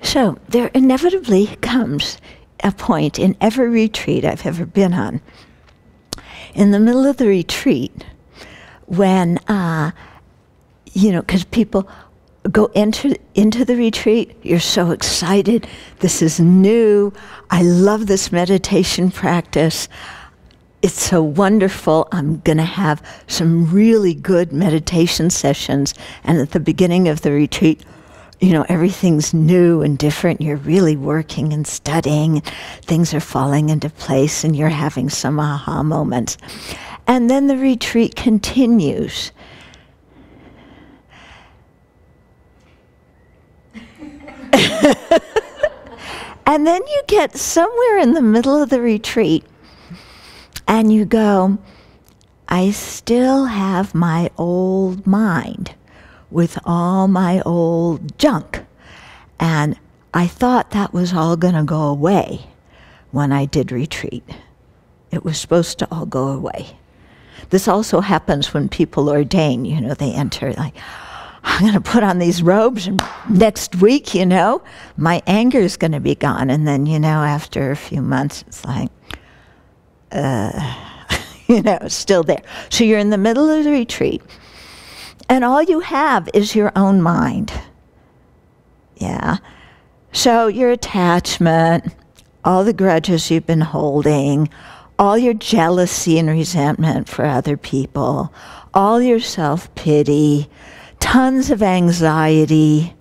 So there inevitably comes a point in every retreat I've ever been on, in the middle of the retreat, when, because people go into the retreat, you're so excited, this is new, I love this meditation practice, it's so wonderful, I'm going to have some really good meditation sessions, and at the beginning of the retreat, everything's new and different, you're really working and studying, things are falling into place, and you're having some aha moments. And then the retreat continues. And then you get somewhere in the middle of the retreat, and you go, I still have my old mind with all my old junk. And I thought that was all going to go away when I did retreat. It was supposed to all go away. This also happens when people ordain, they enter like, I'm going to put on these robes, and next week, my anger is going to be gone. And then, after a few months, it's like, it's still there. So you're in the middle of the retreat, and all you have is your own mind. Yeah. So your attachment, all the grudges you've been holding, all your jealousy and resentment for other people, all your self-pity, tons of anxiety,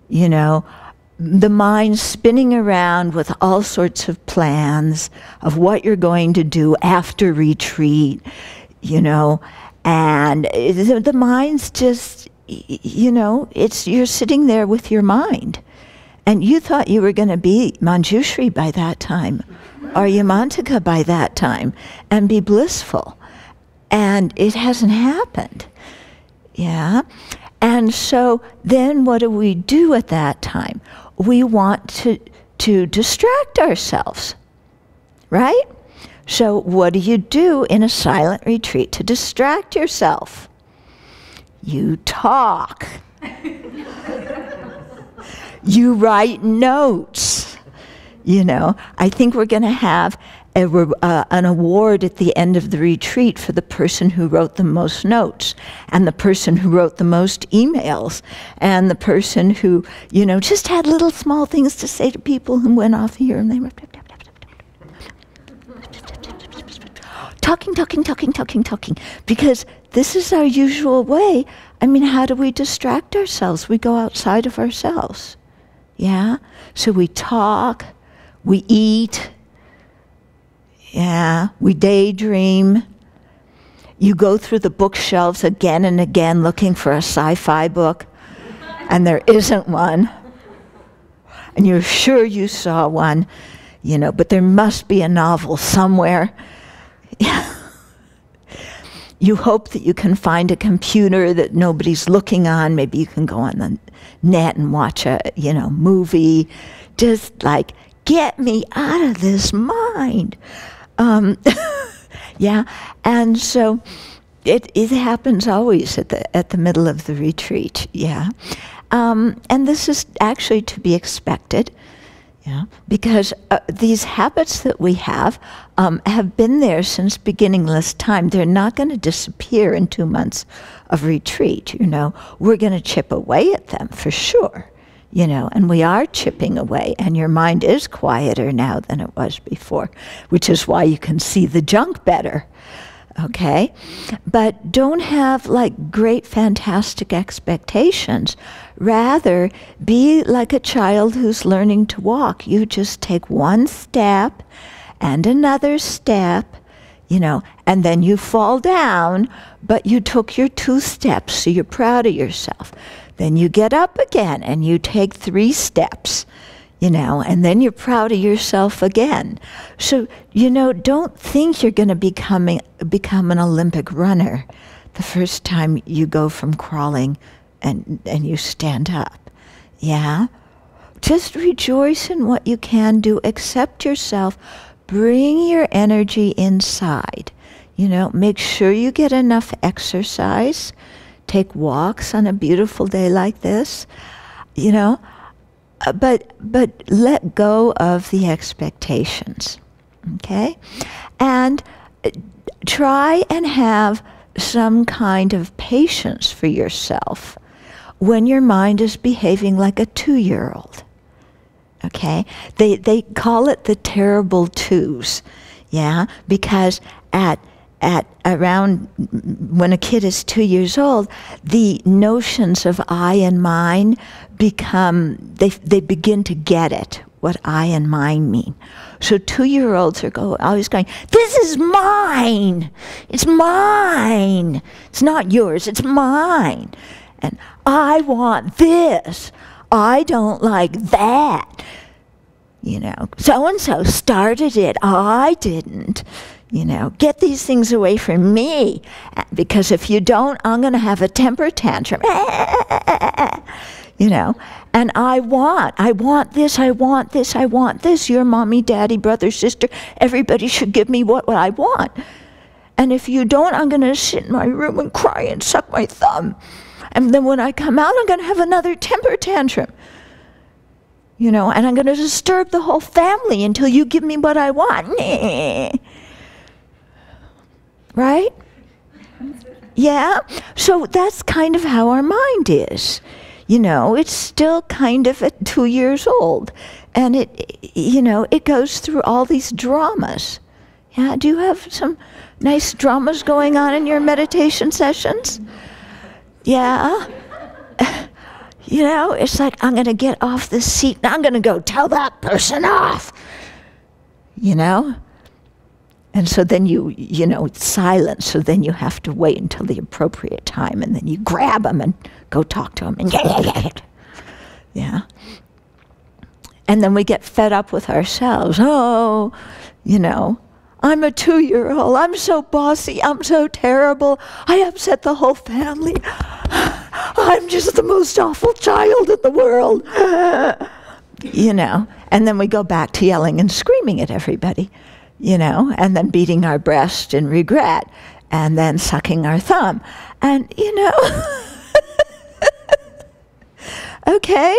the mind spinning around with all sorts of plans of what you're going to do after retreat, and the mind's just, you're sitting there with your mind. And you thought you were going to be Manjushri by that time, or Yamantika by that time, and be blissful. And it hasn't happened. Yeah? And so then what do we do at that time? We want to distract ourselves, right? So what do you do in a silent retreat to distract yourself? You talk. You write notes. I think we're going to have an award at the end of the retreat for the person who wrote the most notes, and the person who wrote the most emails, and the person who, just had little small things to say to people who went off here, and they were talking, because this is our usual way. How do we distract ourselves? We go outside of ourselves. Yeah? So we talk, we eat, yeah, we daydream. You go through the bookshelves again and again looking for a sci-fi book, and there isn't one. And you're sure you saw one, but there must be a novel somewhere. You hope that you can find a computer that nobody's looking on. Maybe you can go on the net and watch a, movie. Just like, get me out of this mind. Yeah, and so it happens always at the middle of the retreat. Yeah, and this is actually to be expected. Yeah, because these habits that we have been there since beginningless time. They're not going to disappear in 2 months of retreat. We're going to chip away at them for sure. And we are chipping away, and your mind is quieter now than it was before, which is why you can see the junk better. Okay? But don't have like great fantastic expectations. Rather, be like a child who's learning to walk. You just take one step and another step, and then you fall down, but you took your 2 steps, so you're proud of yourself. Then you get up again and you take 3 steps, and then you're proud of yourself again. So, don't think you're going to become an Olympic runner the first time you go from crawling and you stand up. Yeah? Just rejoice in what you can do. Accept yourself. Bring your energy inside. Make sure you get enough exercise. Take walks on a beautiful day like this. but let go of the expectations, okay? And try and have some kind of patience for yourself when your mind is behaving like a 2-year-old. Okay? They call it the terrible twos, yeah? Because at around when a kid is 2 years old, the notions of I and mine become, they begin to get it, what I and mine mean. So 2-year-olds are always going, this is mine! It's mine! It's not yours, it's mine! And I want this! I don't like that! You know, so-and-so started it, I didn't. You know, get these things away from me, because if you don't, I'm going to have a temper tantrum. You know, and I want this, I want this, I want this. Your mommy, daddy, brother, sister, everybody should give me what I want. And if you don't, I'm going to sit in my room and cry and suck my thumb. And then when I come out, I'm going to have another temper tantrum. You know, and I'm going to disturb the whole family until you give me what I want. Right? Yeah? So that's kind of how our mind is. You know, it's still kind of at 2 years old. And it goes through all these dramas. Yeah? Do you have some nice dramas going on in your meditation sessions? Yeah? You know, it's like, I'm going to get off the seat and I'm going to go tell that person off. You know? And so then it's silence, so then you have to wait until the appropriate time, and then you grab them and go talk to them, and yeah. And then we get fed up with ourselves. Oh, you know, I'm a 2-year-old, I'm so bossy, I'm so terrible, I upset the whole family. I'm just the most awful child in the world. You know, and then we go back to yelling and screaming at everybody. You know, and then beating our breast in regret, and then sucking our thumb. And, you know, okay,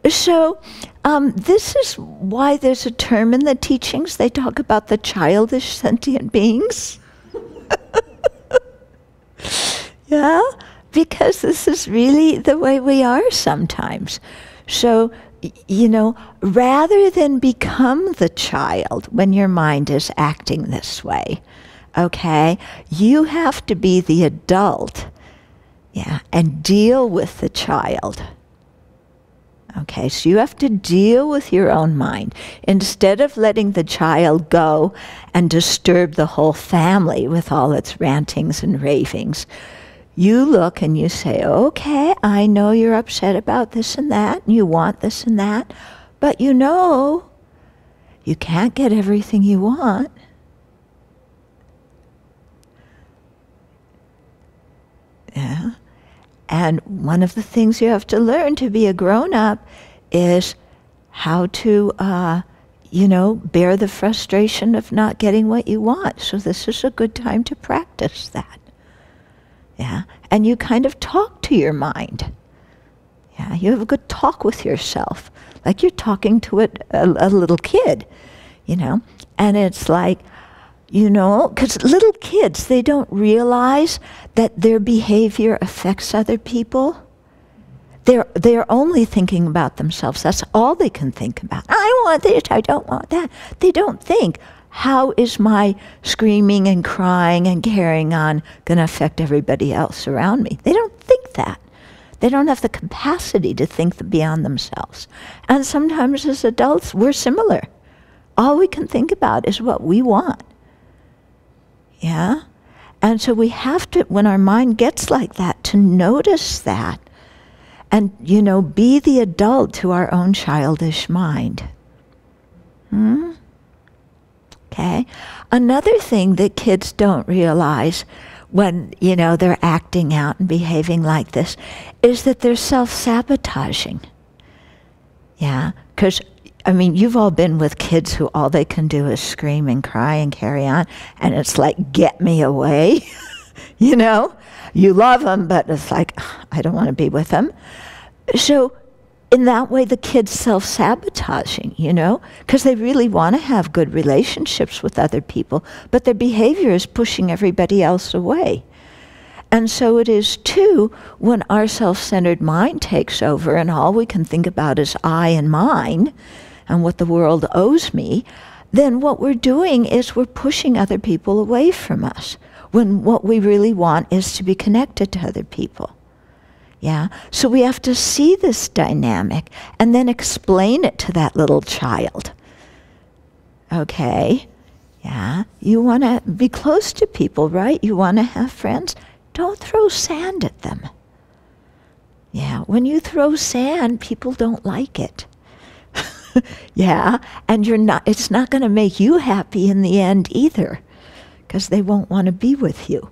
so this is why there's a term in the teachings. They talk about the childish sentient beings. Yeah, because this is really the way we are sometimes. So, you know, rather than become the child when your mind is acting this way, okay, you have to be the adult, yeah, and deal with the child. Okay, so you have to deal with your own mind. Instead of letting the child go and disturb the whole family with all its rantings and ravings, you look and you say, okay, I know you're upset about this and that, and you want this and that, but you know you can't get everything you want. Yeah. And one of the things you have to learn to be a grown-up is how to, bear the frustration of not getting what you want. So this is a good time to practice that. Yeah, and you kind of talk to your mind. Yeah, you have a good talk with yourself, like you're talking to a little kid, you know. And it's like, you know, because little kids, they don't realize that their behavior affects other people. They're only thinking about themselves. That's all they can think about. I want this, I don't want that. They don't think, how is my screaming and crying and carrying on going to affect everybody else around me? They don't think that. They don't have the capacity to think beyond themselves. And sometimes as adults, we're similar. All we can think about is what we want. Yeah? And so we have to, when our mind gets like that, to notice that and, you know, be the adult to our own childish mind. Okay? Another thing that kids don't realize when, you know, they're acting out and behaving like this is that they're self-sabotaging. Yeah? Because, I mean, you've all been with kids who all they can do is scream and cry and carry on, and it's like, get me away. You know? You love them, but it's like, I don't want to be with them. So in that way, the kid's self-sabotaging, you know, because they really want to have good relationships with other people, but their behavior is pushing everybody else away. And so it is too when our self-centered mind takes over and all we can think about is I and mine and what the world owes me, then what we're doing is we're pushing other people away from us when what we really want is to be connected to other people. Yeah, so we have to see this dynamic and then explain it to that little child. Okay, yeah, you want to be close to people, right? You want to have friends. Don't throw sand at them. Yeah, when you throw sand, people don't like it. Yeah, and it's not going to make you happy in the end either, because they won't want to be with you.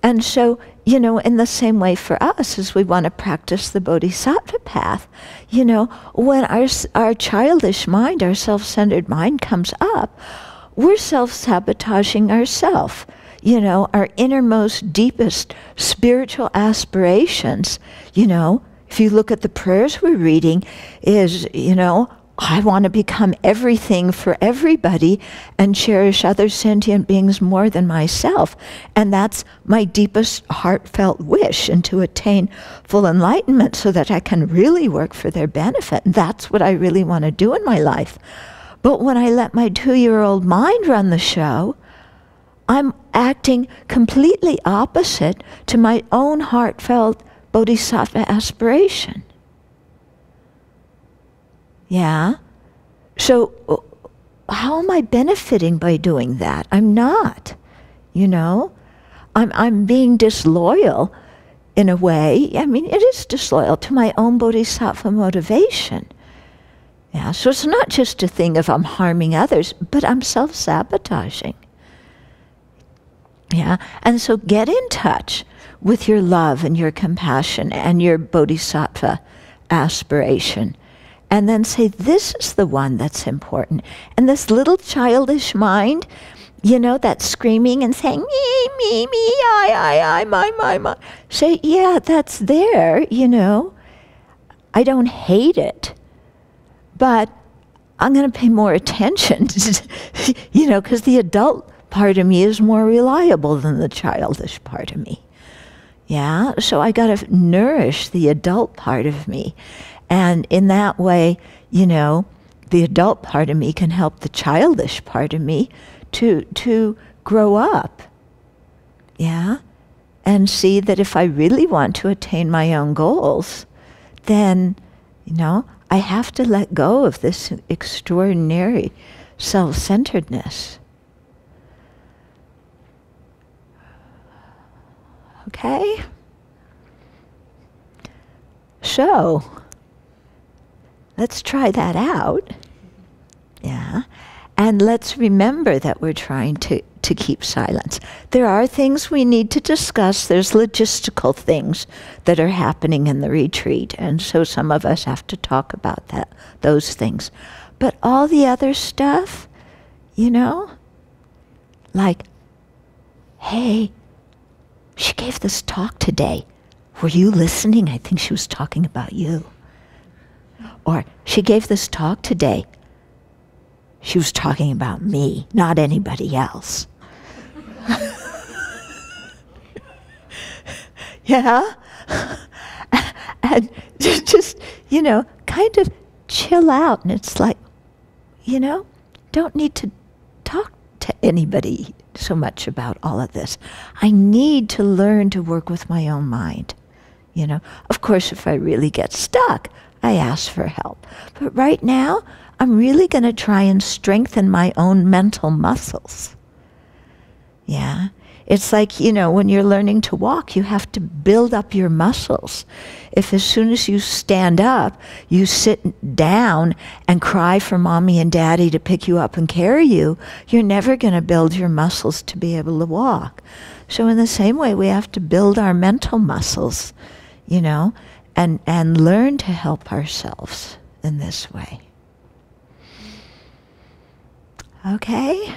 And so, you know, in the same way for us, as we want to practice the Bodhisattva path, you know, when our childish mind, our self-centered mind comes up, we're self-sabotaging ourselves. You know, our innermost, deepest spiritual aspirations, you know, if you look at the prayers we're reading, is, you know, I want to become everything for everybody and cherish other sentient beings more than myself. And that's my deepest heartfelt wish, and to attain full enlightenment so that I can really work for their benefit. And that's what I really want to do in my life. But when I let my 2-year-old mind run the show, I'm acting completely opposite to my own heartfelt bodhisattva aspiration. Yeah? So how am I benefiting by doing that? I'm not, you know? I'm being disloyal in a way. I mean, it is disloyal to my own bodhisattva motivation. Yeah, so it's not just a thing of I'm harming others, but I'm self-sabotaging. Yeah, and so get in touch with your love and your compassion and your bodhisattva aspiration. And then say, this is the one that's important. And this little childish mind, you know, that's screaming and saying, me, I, my. Say, yeah, that's there, you know. I don't hate it, but I'm going to pay more attention, you know, because the adult part of me is more reliable than the childish part of me. Yeah, so I got to nourish the adult part of me. And in that way, you know, the adult part of me can help the childish part of me to grow up. Yeah? And see that if I really want to attain my own goals, then, you know, I have to let go of this extraordinary self-centeredness. Okay? So, let's try that out. Yeah. And let's remember that we're trying to keep silence. There are things we need to discuss. There's logistical things that are happening in the retreat. And so some of us have to talk about those things. But all the other stuff, you know, like, hey, she gave this talk today. Were you listening? I think she was talking about you. Or she gave this talk today. She was talking about me, not anybody else. Yeah? And just, you know, kind of chill out. And it's like, you know, don't need to talk to anybody so much about all of this. I need to learn to work with my own mind. You know, of course, if I really get stuck, I ask for help. But right now, I'm really going to try and strengthen my own mental muscles. Yeah. It's like, you know, when you're learning to walk, you have to build up your muscles. If as soon as you stand up, you sit down and cry for mommy and daddy to pick you up and carry you, you're never going to build your muscles to be able to walk. So in the same way, we have to build our mental muscles, you know, and learn to help ourselves in this way. Okay?